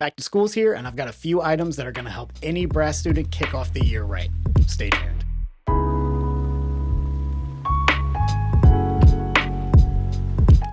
Back to school's here, and I've got a few items that are going to help any brass student kick off the year right. Stay tuned.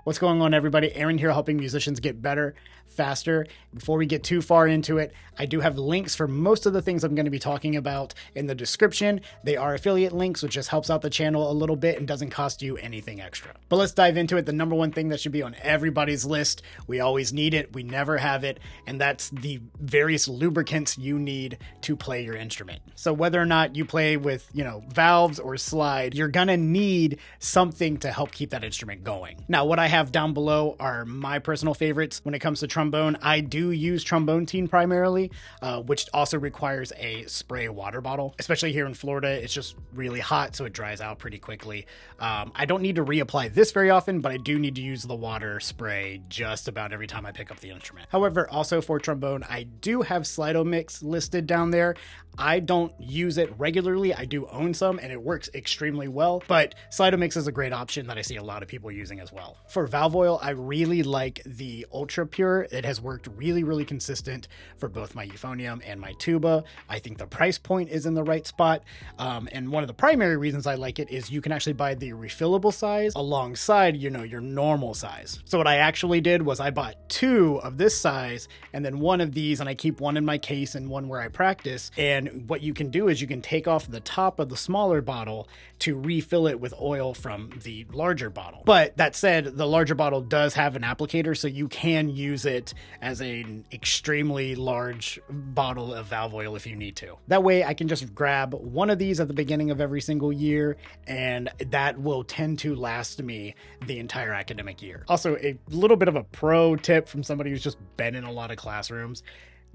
What's going on, everybody? Aaron here, helping musicians get better, faster. Before we get too far into it, I do have links for most of the things I'm going to be talking about in the description. They are affiliate links, which just helps out the channel a little bit and doesn't cost you anything extra. But let's dive into it. The number one thing that should be on everybody's list, we always need it, we never have it, and that's the various lubricants you need to play your instrument. So whether or not you play with, valves or slide, you're going to need something to help keep that instrument going. Now, what I have down below are my personal favorites. When it comes to trombone, I do use Trombone primarily, which also requires a spray water bottle. Especially here in Florida, it's just really hot, so it dries out pretty quickly. I don't need to reapply this very often, but I do need to use the water spray just about every time I pick up the instrument. However, also for trombone, I do have Slido-Mix listed down there. I don't use it regularly. I do own some, and it works extremely well, but Slido-Mix is a great option that I see a lot of people using as well. For valve oil, I really like the Ultra Pure. It has worked really, really consistent for both my Euphonium and my Tuba. I think the price point is in the right spot, and one of the primary reasons I like it is you can actually buy the refillable size alongside, your normal size. So what I actually did was I bought 2 of this size and then 1 of these, and I keep one in my case and one where I practice. And what you can do is you can take off the top of the smaller bottle to refill it with oil from the larger bottle. But that said, the larger bottle does have an applicator, so you can use it as an extremely large bottle of valve oil if you need to. That way I can just grab one of these at the beginning of every single year, and that will tend to last me the entire academic year. Also, a little bit of a pro tip from somebody who's just been in a lot of classrooms: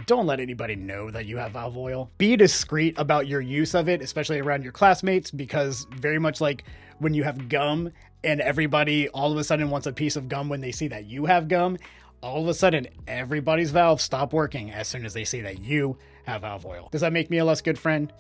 don't let anybody know that you have valve oil. Be discreet about your use of it, especially around your classmates, because very much like when you have gum and everybody all of a sudden wants a piece of gum when they see that you have gum, all of a sudden everybody's valves stop working as soon as they see that you have valve oil. Does that make me a less good friend?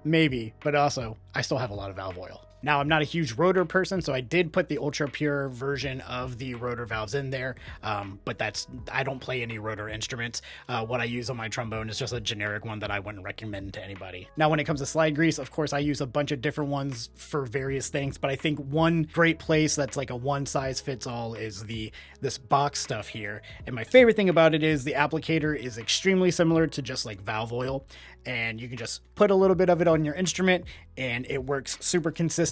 Maybe, but also I still have a lot of valve oil. Now, I'm not a huge rotor person, so I did put the Ultra Pure version of the rotor valves in there, but I don't play any rotor instruments. What I use on my trombone is just a generic one that I wouldn't recommend to anybody. Now, when it comes to slide grease, of course, I use a bunch of different ones for various things, but I think one great place that's like a one-size-fits-all is this box stuff here. And my favorite thing about it is the applicator is extremely similar to just like valve oil, and you can just put a little bit of it on your instrument, and it works super consistently.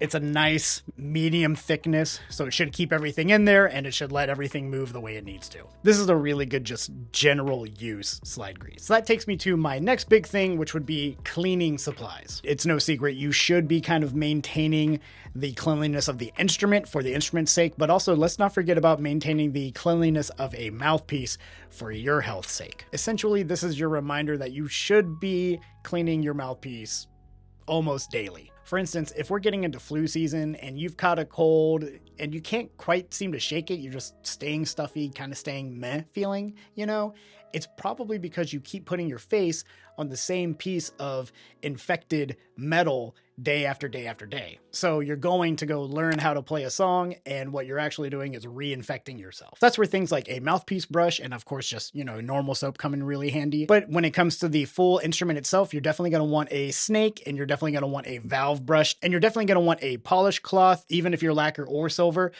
It's a nice medium thickness, so it should keep everything in there, and it should let everything move the way it needs to. This is a really good just general use slide grease. So that takes me to my next big thing, which would be cleaning supplies. It's no secret you should be kind of maintaining the cleanliness of the instrument for the instrument's sake, but also let's not forget about maintaining the cleanliness of a mouthpiece for your health's sake. Essentially, this is your reminder that you should be cleaning your mouthpiece almost daily. For instance, if we're getting into flu season and you've caught a cold and you can't quite seem to shake it, you're just staying stuffy, kind of staying meh feeling, it's probably because you keep putting your face on the same piece of infected metal day after day after day. So you're going to go learn how to play a song, and what you're actually doing is reinfecting yourself. That's where things like a mouthpiece brush and of course just, normal soap come in really handy. But when it comes to the full instrument itself, you're definitely going to want a snake, and you're definitely going to want a valve brush, and you're definitely going to want a polish cloth, even if you're lacquer or silver.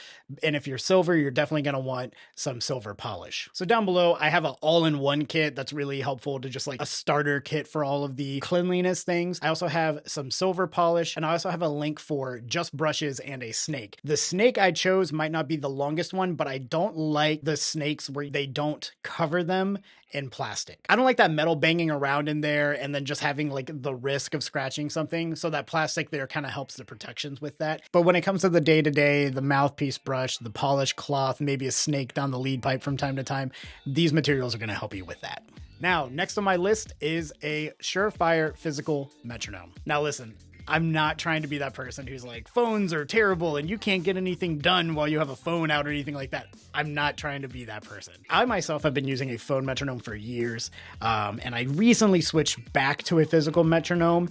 And if you're silver, you're definitely going to want some silver polish. So down below, I have an all-in-one kit that's really helpful to just like a starter kit for all of the cleanliness things. I also have some silver polish, and I also have a link for just brushes and a snake. The snake I chose might not be the longest one, but I don't like the snakes where they don't cover them in plastic. I don't like that metal banging around in there and then just having like the risk of scratching something. So that plastic there kind of helps the protections with that. But when it comes to the day-to-day, the mouthpiece brush, the polish cloth, maybe a snake down the lead pipe from time to time, these materials are going to help you with that. Now, next on my list is a surefire physical metronome. Now listen, I'm not trying to be that person who's like, phones are terrible and you can't get anything done while you have a phone out or anything like that. I'm not trying to be that person. I myself have been using a phone metronome for years, and I recently switched back to a physical metronome,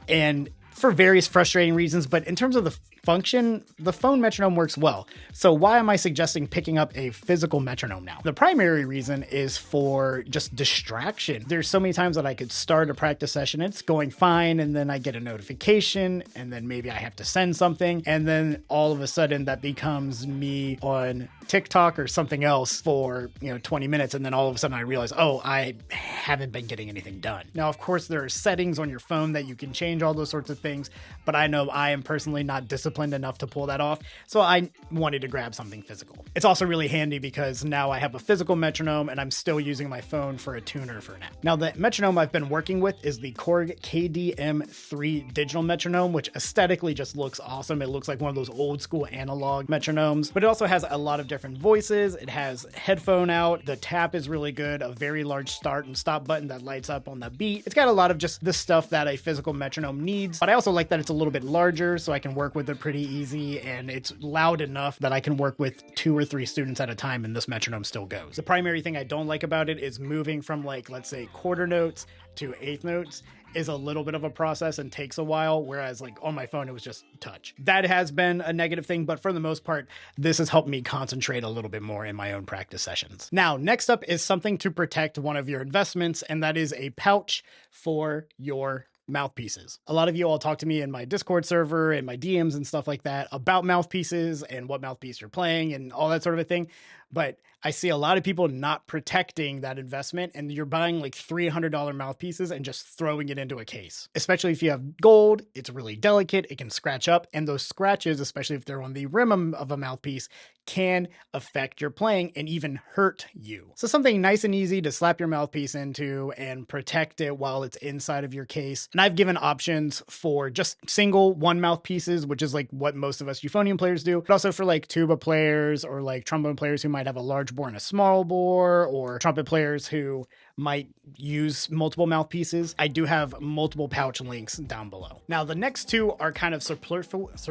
and for various frustrating reasons. But in terms of the function, the phone metronome works well. So why am I suggesting picking up a physical metronome now? The primary reason is for just distraction. There's so many times that I could start a practice session, it's going fine, and then I get a notification, and then maybe I have to send something, and then all of a sudden that becomes me on TikTok or something else for 20 minutes, and then all of a sudden I realize, oh, I haven't been getting anything done. Now, of course, there are settings on your phone that you can change all those sorts of things, but I know I am personally not disciplined enough to pull that off, so I wanted to grab something physical. It's also really handy because now I have a physical metronome and I'm still using my phone for a tuner for now. Now, the metronome I've been working with is the Korg KDM3 digital metronome, which aesthetically just looks awesome. It looks like one of those old school analog metronomes, but it also has a lot of different voices. It has headphone out. The tap is really good, a very large start and stop button that lights up on the beat. It's got a lot of just the stuff that a physical metronome needs, but I also like that it's a little bit larger so I can work with it pretty easy, and it's loud enough that I can work with 2 or 3 students at a time and this metronome still goes. The primary thing I don't like about it is moving from, like, let's say quarter notes to eighth notes is a little bit of a process and takes a while, whereas like on my phone, it was just touch. That has been a negative thing, but for the most part, this has helped me concentrate a little bit more in my own practice sessions. Now, next up is something to protect one of your investments, and that is a pouch for your mouthpieces. A lot of you all talk to me in my Discord server and my DMs and stuff like that about mouthpieces and what mouthpiece you're playing and all that sort of a thing. But I see a lot of people not protecting that investment, and you're buying like $300 mouthpieces and just throwing it into a case. Especially if you have gold, it's really delicate, it can scratch up, and those scratches, especially if they're on the rim of a mouthpiece, can affect your playing and even hurt you. So something nice and easy to slap your mouthpiece into and protect it while it's inside of your case. And I've given options for just single one mouthpieces, which is like what most of us euphonium players do, but also for like tuba players or like trombone players who might have a large bore and a small bore, or trumpet players who might use multiple mouthpieces. I do have multiple pouch links down below. Now, the next two are kind of superfluous.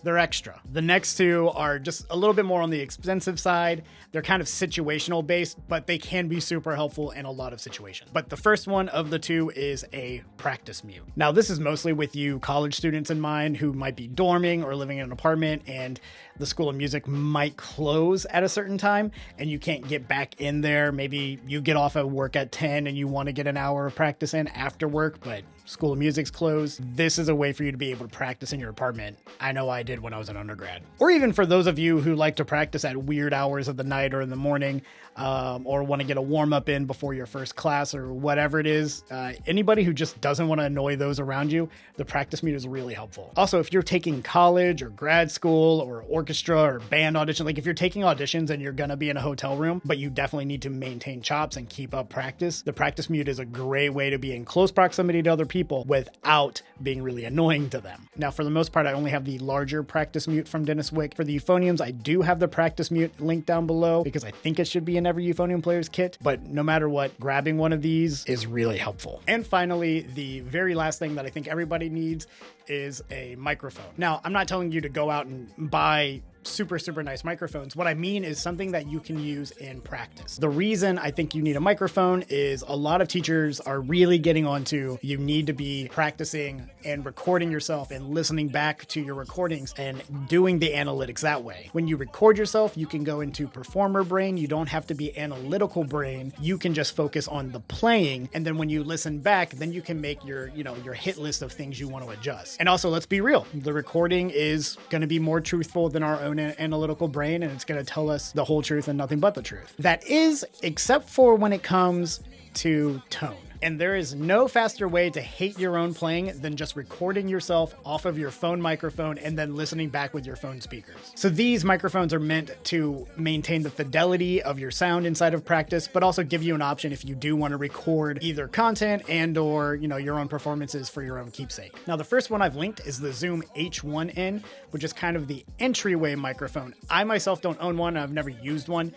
They're extra. The next two are just a little bit more on the expensive side. They're kind of situational based, but they can be super helpful in a lot of situations. But the first one of the two is a practice mute. Now, this is mostly with you college students in mind who might be dorming or living in an apartment, and the School of Music might close at a certain time and you can't get back in there. Maybe you get off at work at 10 and you want to get an hour of practice in after work, but School of Music's closed. This is a way for you to be able to practice in your apartment. I know I did when I was an undergrad. Or even for those of you who like to practice at weird hours of the night or in the morning, or want to get a warm up in before your first class or whatever it is. Anybody who just doesn't want to annoy those around you, the practice mute is really helpful. Also, if you're taking college or grad school or orchestra or band audition, like if you're taking auditions and you're going to be in a hotel room, but you definitely need to maintain chops and keep up practice, the practice mute is a great way to be in close proximity to other people without being really annoying to them. Now, for the most part, I only have the larger practice mute from Dennis Wick. For the euphoniums, I do have the practice mute link down below because I think it should be in every euphonium player's kit, but no matter what, grabbing one of these is really helpful. And finally, the very last thing that I think everybody needs is a microphone. Now, I'm not telling you to go out and buy super nice microphones. What I mean is something that you can use in practice. The reason I think you need a microphone is a lot of teachers are really getting onto you need to be practicing and recording yourself and listening back to your recordings and doing the analytics that way. When you record yourself, you can go into performer brain. You don't have to be analytical brain. You can just focus on the playing. And then when you listen back, then you can make your hit list of things you want to adjust. And also, let's be real. The recording is going to be more truthful than our own analytical brain, and it's going to tell us the whole truth and nothing but the truth. That is, except for when it comes to tone. And there is no faster way to hate your own playing than just recording yourself off of your phone microphone and then listening back with your phone speakers. So these microphones are meant to maintain the fidelity of your sound inside of practice, but also give you an option if you do want to record either content and or, your own performances for your own keepsake. Now, the first one I've linked is the Zoom H1N, which is kind of the entryway microphone. I myself don't own one. I've never used one,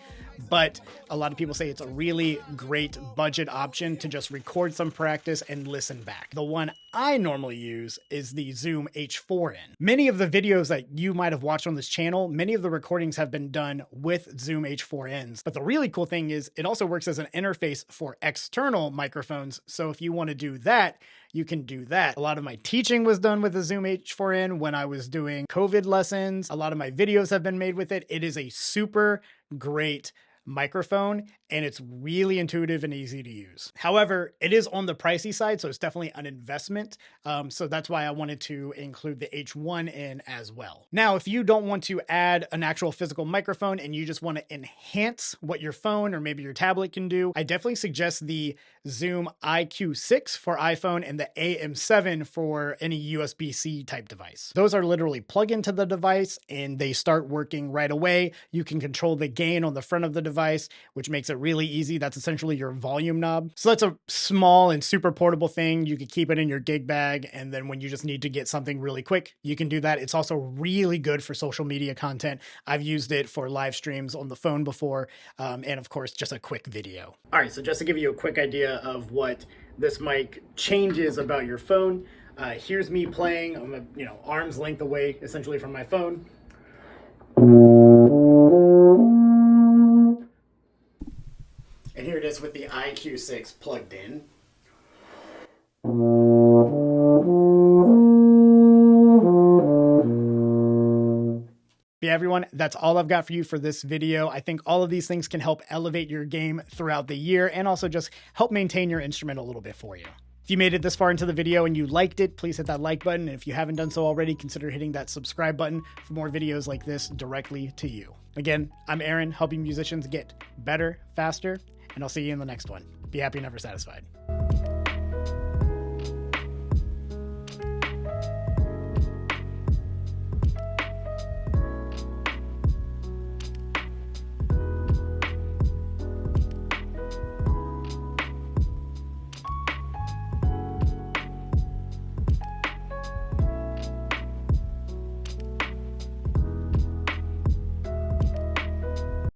but a lot of people say it's a really great budget option to just record some practice and listen back. The one I normally use is the Zoom H4n. Many of the videos that you might have watched on this channel, many of the recordings have been done with Zoom H4ns. But the really cool thing is it also works as an interface for external microphones. So if you want to do that, you can do that. A lot of my teaching was done with the Zoom H4n when I was doing COVID lessons. A lot of my videos have been made with it. It is a super great microphone and it's really intuitive and easy to use. However, it is on the pricey side, so it's definitely an investment. So that's why I wanted to include the H1n as well. Now, if you don't want to add an actual physical microphone and you just want to enhance what your phone or maybe your tablet can do, I definitely suggest the Zoom IQ6 for iPhone and the AM7 for any USB-C type device. Those are literally plug into the device and they start working right away. You can control the gain on the front of the device, which makes it really easy. That's essentially your volume knob. So that's a small and super portable thing. You could keep it in your gig bag, and then when you just need to get something really quick, you can do that. It's also really good for social media content. I've used it for live streams on the phone before, and of course, just a quick video. All right, so just to give you a quick idea of what this mic changes about your phone, here's me playing. I'm arm's length away essentially from my phone. And here it is with the IQ6 plugged in. Yeah, everyone, that's all I've got for you for this video. I think all of these things can help elevate your game throughout the year and also just help maintain your instrument a little bit for you. If you made it this far into the video and you liked it, please hit that like button. And if you haven't done so already, consider hitting that subscribe button for more videos like this directly to you. Again, I'm Aaron, helping musicians get better, faster, and I'll see you in the next one. Be happy, never satisfied.